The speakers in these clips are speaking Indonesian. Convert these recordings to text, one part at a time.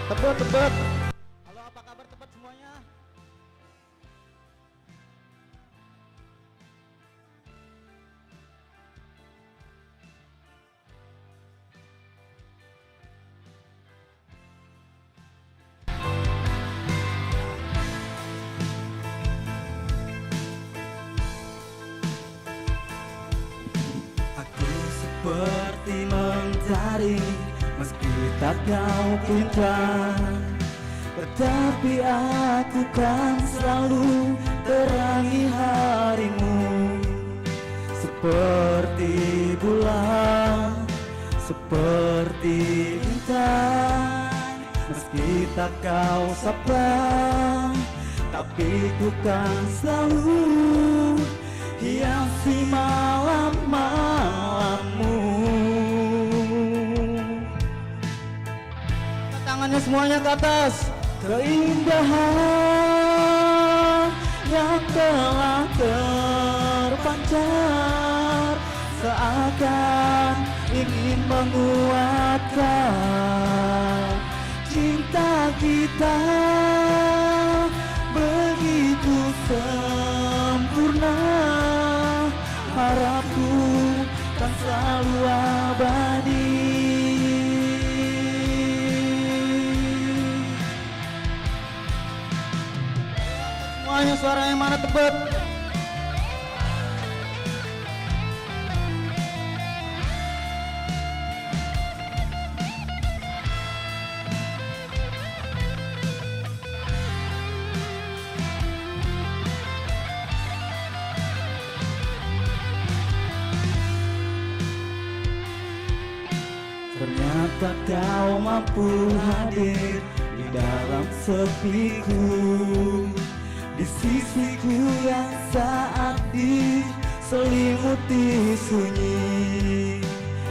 Tebet, tebet. Halo, apa kabar tebet semuanya? Aku seperti mentari meski tak kau pinta, tetapi aku kan selalu terangi harimu. Seperti bulan, seperti bintang, meski tak kau sapa, tapi ku kan selalu hiasi malam-malammu. Tangannya semuanya ke atas. Keindahan yang telah terpancar seakan ingin menguatkan cinta kita begitu sempurna. Harapku kan selalu abadi. Semuanya suaranya mana tebet? Ternyata kau mampu hadir di dalam sepiku, di sisiku yang saat diselimuti sunyi.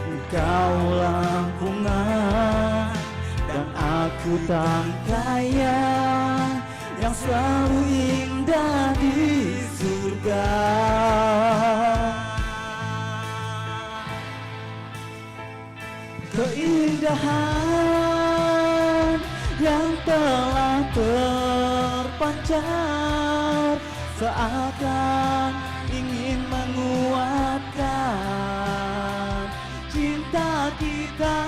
Engkaulah bunga dan aku tangkaian yang selalu indah di surga. Keindahan yang telah terpancar seakan ingin menguatkan cinta kita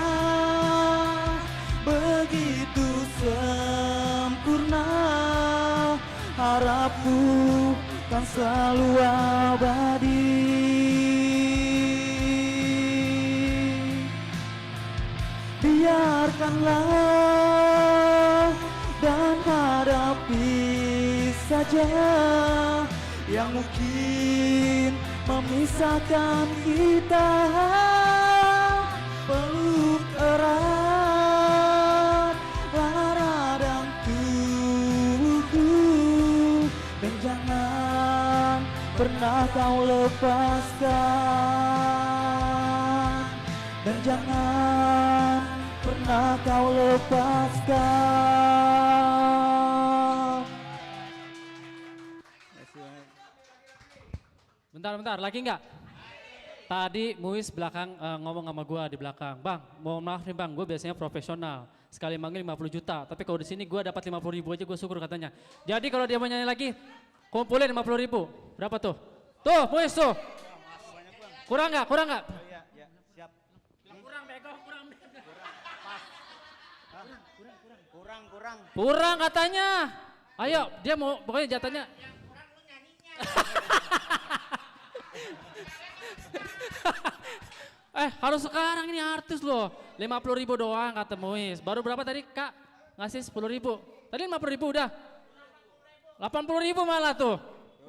begitu sempurna. Harapku kan selalu abadi. Biarkanlah dan hadapi saja yang mungkin memisahkan kita. Peluk erat lara dan tubuhku, dan jangan pernah kau lepaskan, dan jangan pernah kau lepaskan. Bentar, lagi nggak? Tadi Muis belakang ngomong sama gua di belakang, bang, mohon maaf nih bang, gue biasanya profesional, sekali manggil 50 juta, tapi kalau di sini gue dapat 50 ribu aja gue syukur katanya. Jadi kalau dia mau nyanyi lagi, kumpulin 50 ribu, berapa tuh? Tuh, Muis tuh. Kurang nggak? Iya, iya, siap. Kurang bego, kurang. Kurang. Kurang katanya. Ayo, dia mau pokoknya jatahnya. Yang kurang lu nyanyinya. Harus sekarang ini artis loh. 50 ribu doang kata Muis. Baru berapa tadi kak? Ngasih 10 ribu. Tadi 50 ribu udah. 80 ribu malah tuh.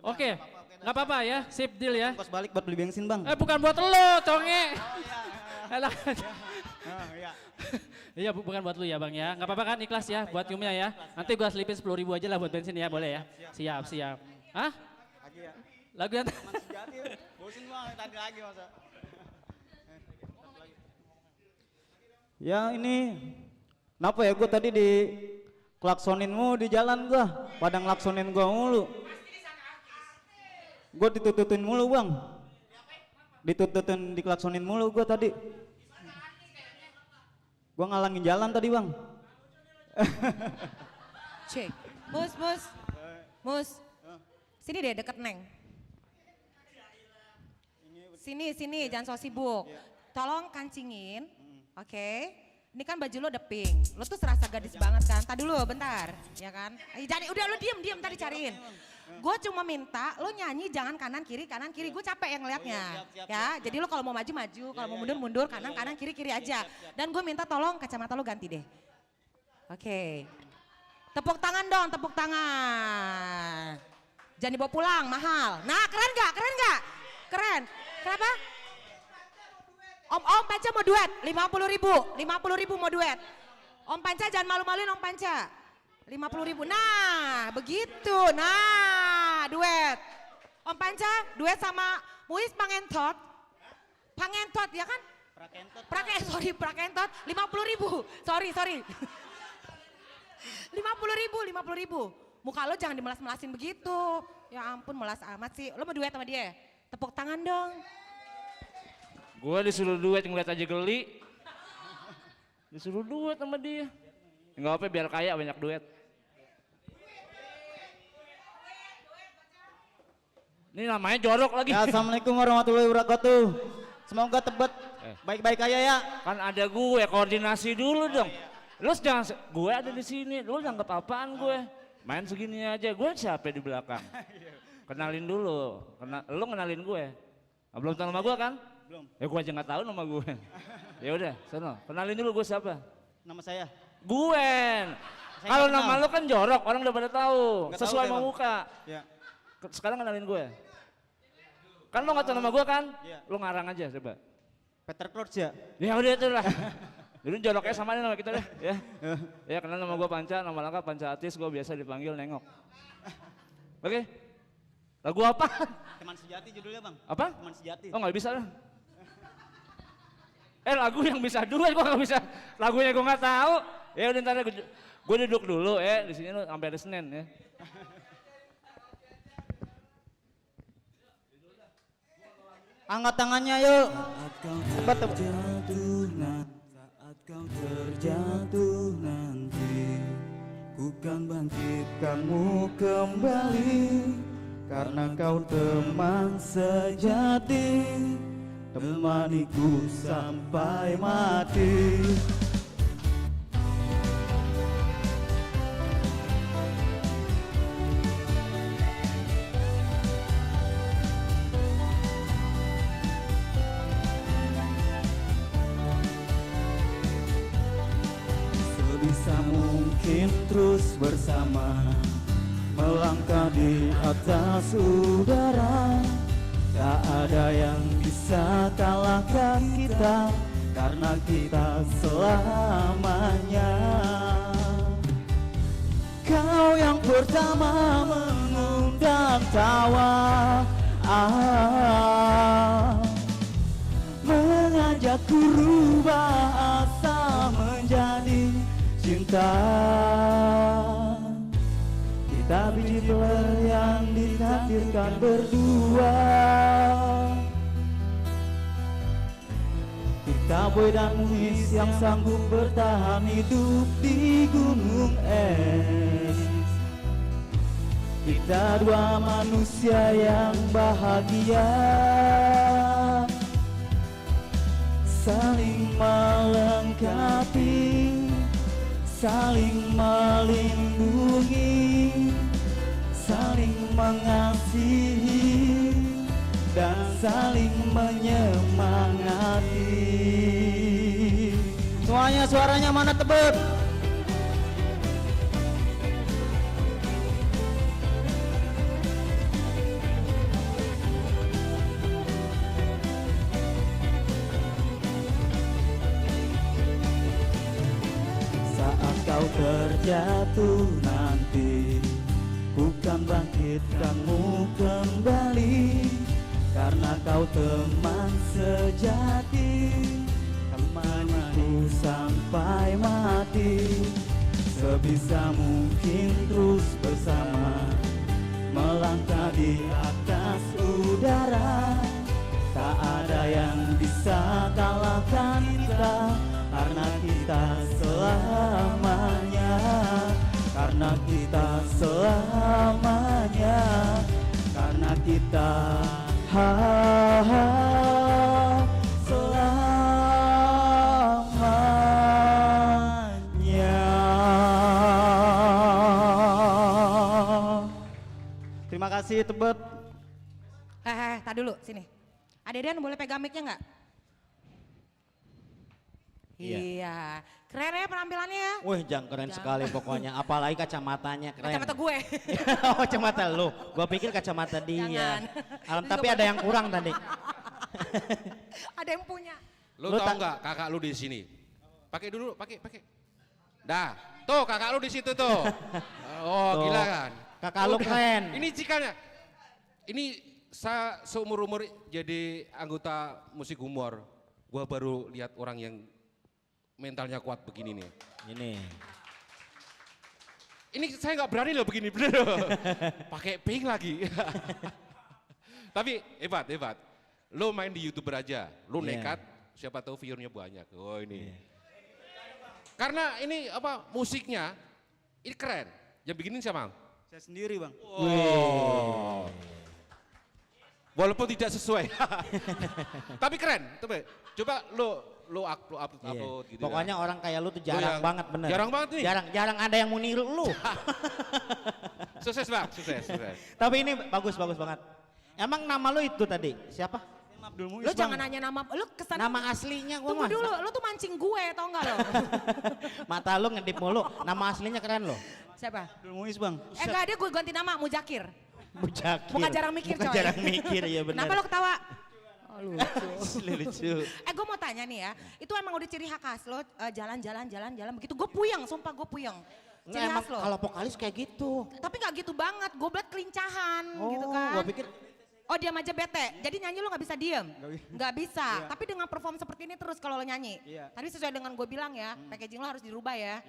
Oke, nggak apa-apa ya, sip deal ya. Pas balik buat beli bensin bang. Bukan buat lo, conge. Iya. Iya bukan buat lu ya bang ya. Nggak apa-apa kan ikhlas ya buat Yumnya ya. Nanti gua selipin 10 ribu aja lah buat bensin ya, boleh ya? Siap. Hah? Lagi ya. Lagu yang Teman sejati. Bosin bang, tadi lagi masa. Ya ini, kenapa ya gue tadi di klaksoninmu di jalan gua, pada ngelaksonin gua mulu. Gue ditututin mulu bang, ditututin diklaksonin mulu gue tadi. Gue ngalangin jalan tadi bang. Cek. Mus. Sini deh deket Neng. Sini, jangan so sibuk. Tolong kancingin, oke? Ini kan baju lo udah pink, lo tuh serasa gadis banget kan? Tadi dulu, bentar, ya kan? Jangan, udah lo diem tadi cariin. Gue cuma minta lo nyanyi jangan kanan kiri, gue capek yang ngeliatnya. Ya, jadi lo kalau mau maju, kalau mau mundur, kanan kiri aja. Dan gue minta tolong kacamata lo ganti deh. Oke. Tepuk tangan dong, tepuk tangan. Jangan dibawa pulang, mahal. Nah, keren gak? Keren. Kenapa? Om Panca mau duet, 50.000 mau duet. Om Panca jangan malu-maluin Om Panca. 50.000, nah begitu, nah duet. Om Panca duet sama Muis Pangentot ya kan? Prakentot, 50.000, sorry. 50.000. Muka lo jangan dimelas-melasin begitu. Ya ampun melas amat sih, lo mau duet sama dia? Tepuk tangan dong. Gue disuruh duet ngeliat aja geli. Disuruh duet sama dia. Enggak apa biar kaya banyak duet. Ini namanya jorok lagi. Ya, Assalamualaikum warahmatullahi wabarakatuh. Semoga tebet baik-baik aja ya. Kan ada gue, koordinasi dulu dong. Lu jangan, gue ada di sini, lu anggap apaan gue? Main segini aja, gue siapa di belakang? Kenalin dulu, lu kenalin gue. Belum tahu nama gue kan? Belum. Ya gue aja nggak tahu nama gue. Ya udah, sono. Kenalin dulu gue siapa? Nama saya. Guen. Saya Kalau nggak nama kenal. lu kan jorok, orang udah pada tahu. Nggak tahu Sesuai saya, sama Bang. muka. Ya. Sekarang kenalin gue. Kan lu nggak tahu nama gue kan? Iya. Lu ngarang aja coba. Peter Crouch ya. Ya udah itu lah. Jadi joroknya sama nama kita deh, ya. Ya kenal nama gue Panca, nama lengkap Panca Atis, gue biasa dipanggil Nengok. Oke. Lagu apa? Teman sejati judulnya bang. Apa? Teman sejati. Oh nggak bisa lah. Lagu yang bisa duet gue nggak bisa. Lagunya gue nggak tahu. Ya udah ntar gue duduk dulu ya di sini lu sampai hari Senin ya. Angkat tangannya yuk. Saat kau terjatuh nanti, ku kan bangkitkanmu kembali, karena kau teman sejati, temaniku sampai mati. Sebisa mungkin terus bersama, melangkah di atas udara. Tak ada yang bisa kalahkan kita, karena kita selamanya. Kau yang pertama mengundang tawa, mengajakku rubah asa menjadi cinta. Kita biji peler yang ditakdirkan berdua. Kita boy dan Muis yang sanggup bertahan hidup di gunung es. Kita dua manusia yang bahagia, saling melengkapi, saling melindungi, saling mengasihi, dan saling menyemangati. Semuanya suaranya mana tebet? Saat kau terjatuh nanti, ku kan bangkitkanmu kembali, karena kau teman sejati, temaniku sampai mati. Sebisa mungkin terus bersama, melangkah di atas udara. Tak ada yang bisa kalahkan kita, karena kita selamanya. karena kita selamanya, karena kita selamanya. Terima kasih Tebet. Tar dulu sini. Adedan boleh pegang mic-nya nggak? Iya. Keren ya penampilannya. Wih, jangan keren sekali pokoknya. Apalagi kacamatanya keren. Kacamata gue. Oh, kacamata lu. Gua pikir kacamata dia. Jangan. Tapi ada yang kurang tadi. Ada yang punya. Lu tau nggak kakak lu di sini? Pakai dulu, pakai. Dah, tuh kakak lu di situ tuh. Oh, Tuh. gila kan? Kakak lu keren. Ini cikanya. Ini saya seumur-umur jadi anggota musik humor. Gua baru lihat orang yang mentalnya kuat begini nih. Ini saya nggak berani loh begini, bener loh. Pakai pink lagi. Tapi hebat. Lo main di YouTuber aja, lo nekat, siapa tahu viewernya banyak. Oh ini. Karena ini apa musiknya ini keren. Yang bikinin siapa? Saya sendiri bang. Walaupun tidak sesuai. Tapi keren. Coba lo upload gitu. Pokoknya orang kayak lu tuh jarang banget bener. Jarang banget nih. Jarang ada yang mau niru lu. Sukses bang, sukses. Tapi ini bagus banget. Emang nama lu itu tadi siapa? Abdul Muiz Lu jangan nanya nama, lu kesana. Nama aslinya gua Tunggu mah. dulu, lu tuh mancing gue tau gak lo? Mata lu ngedip mulu. Nama aslinya keren loh. Siapa? Abdul Muiz bang. Enggak, dia gue ganti nama, Mujakir. Mujakir. Bukan jarang mikir, Bukan coy. jarang mikir, ya benar. Kenapa lo ketawa? Oh, lucu. Gue mau tanya nih ya, itu emang udah ciri khas lo jalan-jalan begitu. Gue puyeng, sumpah gue puyeng. Ciri Nggak, emang khas lo. kalau vokalis kayak gitu. Tapi gak gitu banget, gue belat kelincahan gitu Oh, kan. gua pikir Oh diam aja bete, jadi nyanyi lo gak bisa diem? Gak bisa, tapi dengan perform seperti ini terus kalau lo nyanyi. Tadi sesuai dengan gue bilang ya, packaging lo harus dirubah ya.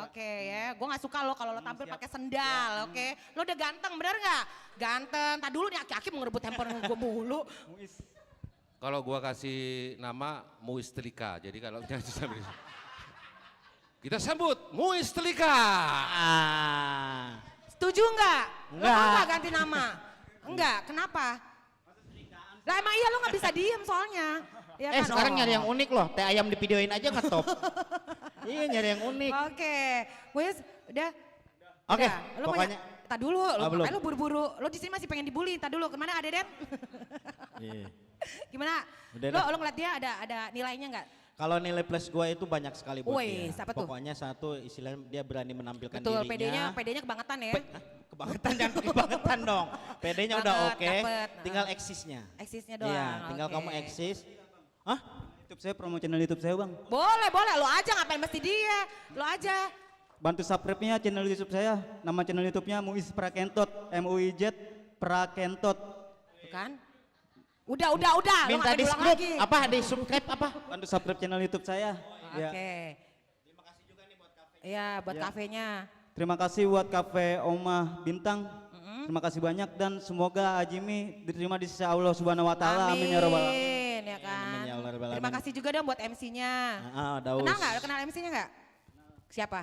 Oke ya, gue gak suka lo kalau lo tampil pakai sendal, oke. Lo udah ganteng, bener gak? Ganteng, tadi dulu nih aki-aki mau ngerebut handphone gue mulu. Kalau gua kasih nama Muiz Telika, jadi kalau nyanyi sambil kita sambut Muiz Telika. Setuju nggak? Lo Nggak. mau nggak ganti nama? Enggak, kenapa? Lah emang iya lo nggak bisa diem soalnya. Ya kan? sekarang Oh. nyari yang unik loh. Teh ayam di videoin aja ngetop. Iya nyari yang unik. Oke, Wis, udah. Oke, Udah. Lo pokoknya. tak dulu, lo belum. makanya lo buru-buru. Lo di sini masih pengen dibully. Tak dulu, kemana ada Den? Gimana? Udah Lo ngeliat dia ada nilainya nggak? Kalau nilai plus gua itu banyak sekali buat Wih, dia. siapa tuh? Pokoknya satu istilahnya dia berani menampilkan Betul, dirinya. PD-nya kebangetan ya. Kebangetan jangan pakai kebangetan dong. PD-nya udah Banget, oke. dapet. Tinggal eksisnya. Eksisnya doang. Iya, tinggal oke. kamu eksis. Hah? YouTube saya promo channel YouTube saya bang. Boleh, lo aja ngapain mesti dia. Lo aja. Bantu subscribe-nya channel YouTube saya. Nama channel YouTube-nya Muiz Prakentot. MUIZ Prakentot. Bukan? Udah. Lo Minta ngapain di ulang subscribe lagi? apa? Di subscribe apa? Bantu subscribe channel YouTube saya. Oke. Ya. Terima kasih juga nih buat kafe. Iya, buat kafenya. Terima kasih buat Cafe Omah Bintang. Terima kasih banyak dan semoga Ajimi diterima di sisi Allah Subhanahu wa taala. Amin ya rabbal alamin. Amin, ya kan. Amin ya Allah rabbal Terima alamin. kasih juga dong buat MC-nya. Daus. Kenal nggak? Lo kenal MC-nya nggak? Siapa?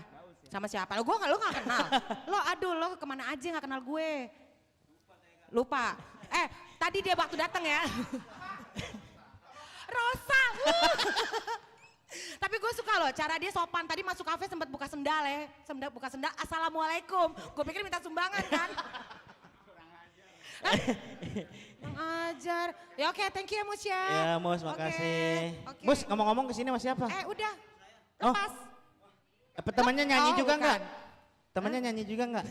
Sama siapa? Lo nggak kenal. Lo kemana aja nggak kenal gue? Lupa. Tadi dia waktu datang ya. Rosa. Tapi gue suka loh cara dia sopan. Tadi masuk kafe sempat buka sendal ya. Buka sendal. Assalamualaikum. Gue pikir minta sumbangan kan. Kurang ajar. Ya oke, thank you ya Mus ya. Ya Mus, makasih. Oke. Mus ngomong-ngomong kesini sama siapa? Udah. Oh. Lepas. Temannya nyanyi Oh, juga bukan. nggak? Temannya nyanyi juga nggak?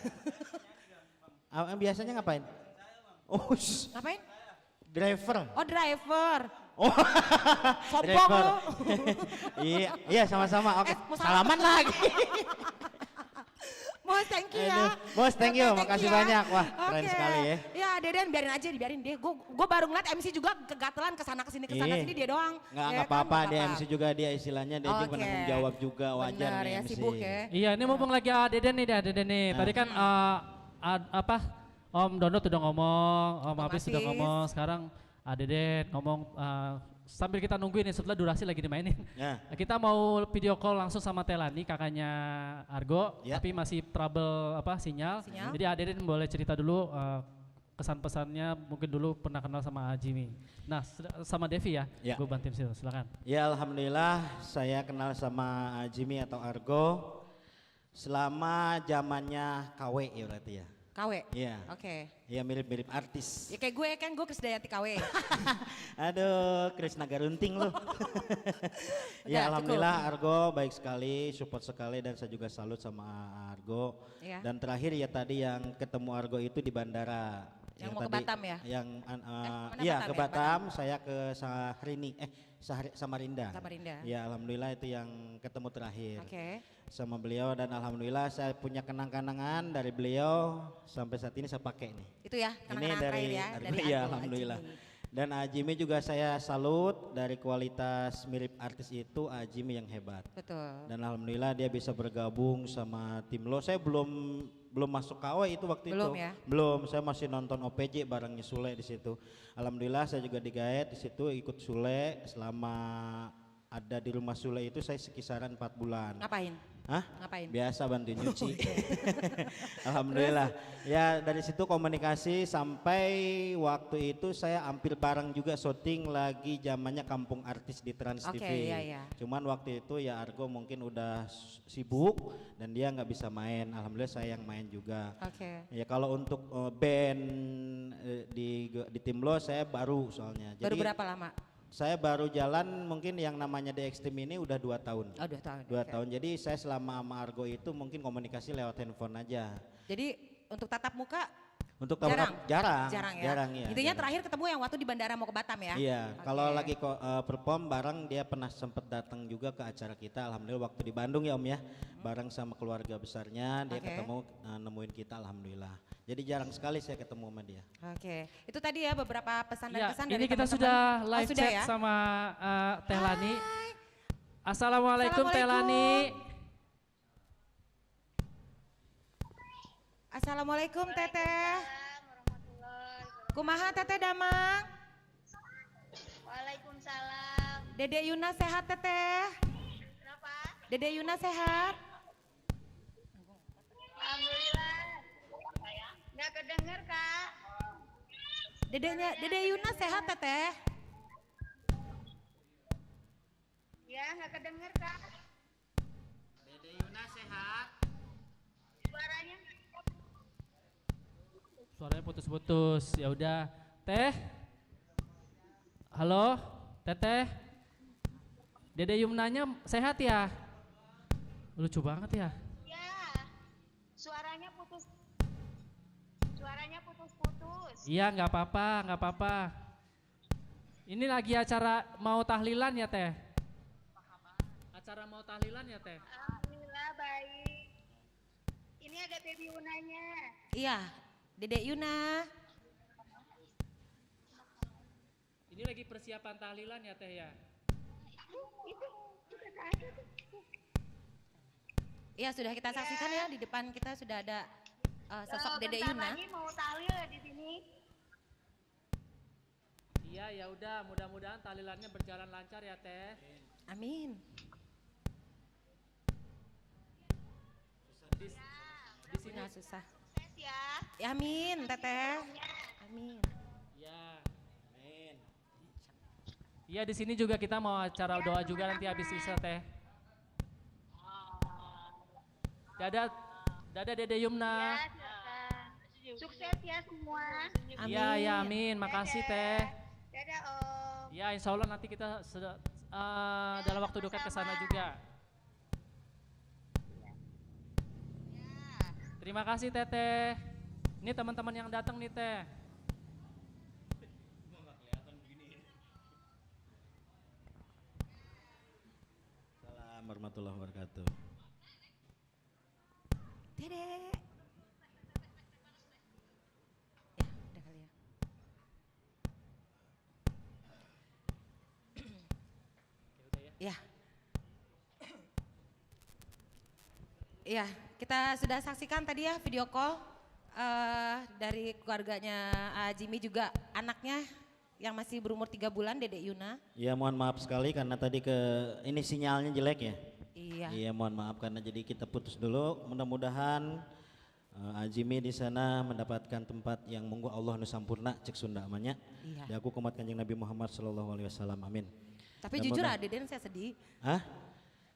Biasanya ngapain? Oh, Ngapain? driver. Oh driver. Oh, Sombong driver. lo. Iya sama-sama. Oke, mau salaman lagi. Mus, thank you Aduh. ya. Mus, thank you. Oke, Makasih ya. banyak. Wah, keren Oke. sekali ya. Ya, Deden biarin deh. Gue baru ngeliat MC juga kegatelan kesana kesini dia doang. Nggak Ya apa-apa, kan? dia MC juga, dia istilahnya dia juga Oke. penanggung jawab juga, wajar Bener nih ya, MC. sibuk ya. Iya, ini mumpung lagi Deden nih. Tadi kan Om Dono udah ngomong, Om Apis Apis. udah ngomong, sekarang Deden ngomong sambil kita nungguin nih setelah durasi lagi dimainin. Ya. Kita mau video call langsung sama Telani, kakaknya Argo, Ya. tapi masih trouble sinyal. Sinyal. Jadi Aderin boleh cerita dulu kesan pesannya, mungkin dulu pernah kenal sama Jimmy. Nah, sama Devi ya, Ya. gue bantuin situ, silakan. Ya alhamdulillah saya kenal sama Jimmy atau Argo selama zamannya KW ya berarti ya. KW. Iya. Oke. Iya mirip-mirip artis. Ya kayak gue kan, gue Krisdayanti KW. Aduh, Krisna Garunting lu. Udah, Ya alhamdulillah Argo baik sekali, support sekali dan saya juga salut sama Argo. Iya. Dan terakhir ya tadi yang ketemu Argo itu di bandara. Yang mau ke Batam ya? Yang mana iya Batam ke ya? Batam, saya ke Samarinda. Samarinda. Ya alhamdulillah itu yang ketemu terakhir. Oke. Sama beliau dan alhamdulillah saya punya kenang-kenangan dari beliau sampai saat ini saya pakai nih. Itu ya, Ini kenangan dari terakhir ya. Argo, Dari ya Argo, alhamdulillah. Ajimi. Dan Ajimi juga saya salut dari kualitas mirip artis itu Ajimi yang hebat. Betul. Dan alhamdulillah dia bisa bergabung sama tim lo. Saya belum masuk KW itu waktu Belum itu. ya? Belum, saya masih nonton OPJ barengnya Sule di situ. Alhamdulillah saya juga digaet di situ ikut Sule selama ada di rumah Sule itu saya sekisaran 4 bulan. Ngapain? Hah? Ngapain? Biasa bantuin nyuci. Alhamdulillah. Ya dari situ komunikasi sampai waktu itu saya hampir bareng juga syuting lagi zamannya Kampung Artis di Trans Oke, TV. iya, iya. Cuman waktu itu ya Argo mungkin udah sibuk dan dia nggak bisa main. Alhamdulillah saya yang main juga. Oke. Ya kalau untuk band di tim lo saya baru soalnya. Baru berapa lama? Saya baru jalan mungkin yang namanya The Extreme ini udah 2 tahun. Oh 2 tahun. 2 oke. tahun. Jadi saya selama sama Argo itu mungkin komunikasi lewat handphone aja. Jadi untuk tatap muka Untuk jarang? jarang. Jarang ya? Jarang ya. Intinya jarang. terakhir ketemu yang waktu di bandara mau ke Batam ya? Iya, Oke. kalau lagi perform bareng dia pernah sempet datang juga ke acara kita. Alhamdulillah waktu di Bandung ya Om ya. Bareng sama keluarga besarnya dia Oke. ketemu nemuin kita alhamdulillah. Jadi jarang sekali saya ketemu sama dia. Oke. Itu tadi ya beberapa pesan dan Ya, kesan ini dari kita teman-teman. sudah Oh, live sudah chat ya? sama Teh Lani. Hai. Assalamualaikum Teh Lani. Assalamualaikum Teteh. Kumaha Teteh Damang? Waalaikumsalam. Dede Yuna sehat Teteh? Kenapa? Dede Yuna sehat? Alhamdulillah. Nggak kedenger, Kak. Dede Yuna sehat Teteh? Ya, nggak kedenger, Kak. Dede Yuna sehat. Suaranya. Suaranya putus-putus. Ya udah, Teh. Halo, Teteh. Dede Yumnanya sehat ya? Lucu banget ya. Ya. Suaranya putus. Suaranya putus-putus. Iya, nggak apa-apa, nggak apa-apa. Ini lagi acara mau tahlilan ya, Teh? Acara mau tahlilan ya, Teh? Alhamdulillah baik. Ini ada baby Unanya. Iya, Dede Yuna. Ini lagi persiapan tahlilan ya, Teh ya? Itu ada tuh. Iya sudah kita saksikan ya di depan kita sudah ada sosok Dede Bentar Yuna. lagi mau tahlil di sini. Iya, ya udah, mudah-mudahan tahlilannya berjalan lancar ya, Teh. Amin. Di sini. Nah, susah. Sukses ya. Ya, amin Teteh. Amin. Ya. Iya, di sini juga kita mau acara doa juga nanti habis Isya, Teh. Dadah, dadah Dede Yumna. Ya, silakan. Sukses ya semua. Amin. Iya, ya amin. Makasih, Teh. Dadah Om. Ya, insya Allah nanti kita dalam waktu dekat ke sana juga. Terima kasih, Teteh. Ini teman-teman yang datang nih, Teh. Assalamualaikum warahmatullahi wabarakatuh. Dede. Ya, udah kali ya. Ya. Iya, kita sudah saksikan tadi ya video call dari keluarganya Jimmy juga anaknya yang masih berumur 3 bulan, Dedek Yuna. Ya mohon maaf sekali karena tadi ini sinyalnya jelek ya. Iya. Iya mohon maaf karena jadi kita putus dulu. Mudah-mudahan Ajimi di sana mendapatkan tempat yang monggo Allah nu sampurna cek Sunda amanya. Iya. Di aku kumat Kanjeng Nabi Muhammad sallallahu alaihi wasallam. Amin. Tapi jujur Deden saya sedih. Hah?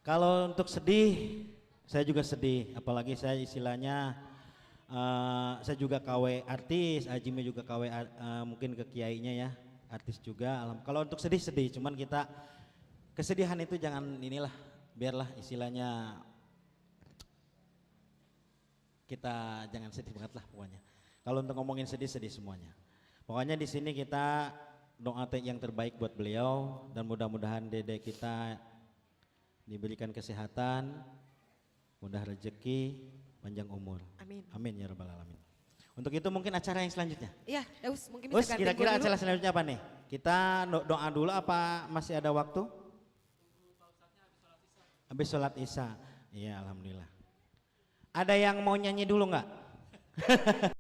Kalau untuk sedih, saya juga sedih. Apalagi saya istilahnya saya juga KW artis, Ajimi juga KW mungkin ke kiainya ya, artis juga. Kalau untuk sedih, cuman kita kesedihan itu jangan inilah, biarlah istilahnya kita jangan sedih banget lah pokoknya. Kalau untuk ngomongin sedih semuanya. Pokoknya di sini kita doa yang terbaik buat beliau dan mudah-mudahan dede kita diberikan kesehatan, mudah rezeki, panjang umur. Amin. Amin ya rabbal alamin. Untuk itu mungkin acara yang selanjutnya. Iya, Daus mungkin bisa ganti Kira-kira gua dulu. acara selanjutnya apa nih? Kita doa dulu apa masih ada waktu? Habis sholat isya. Iya alhamdulillah. Ada yang mau nyanyi dulu nggak?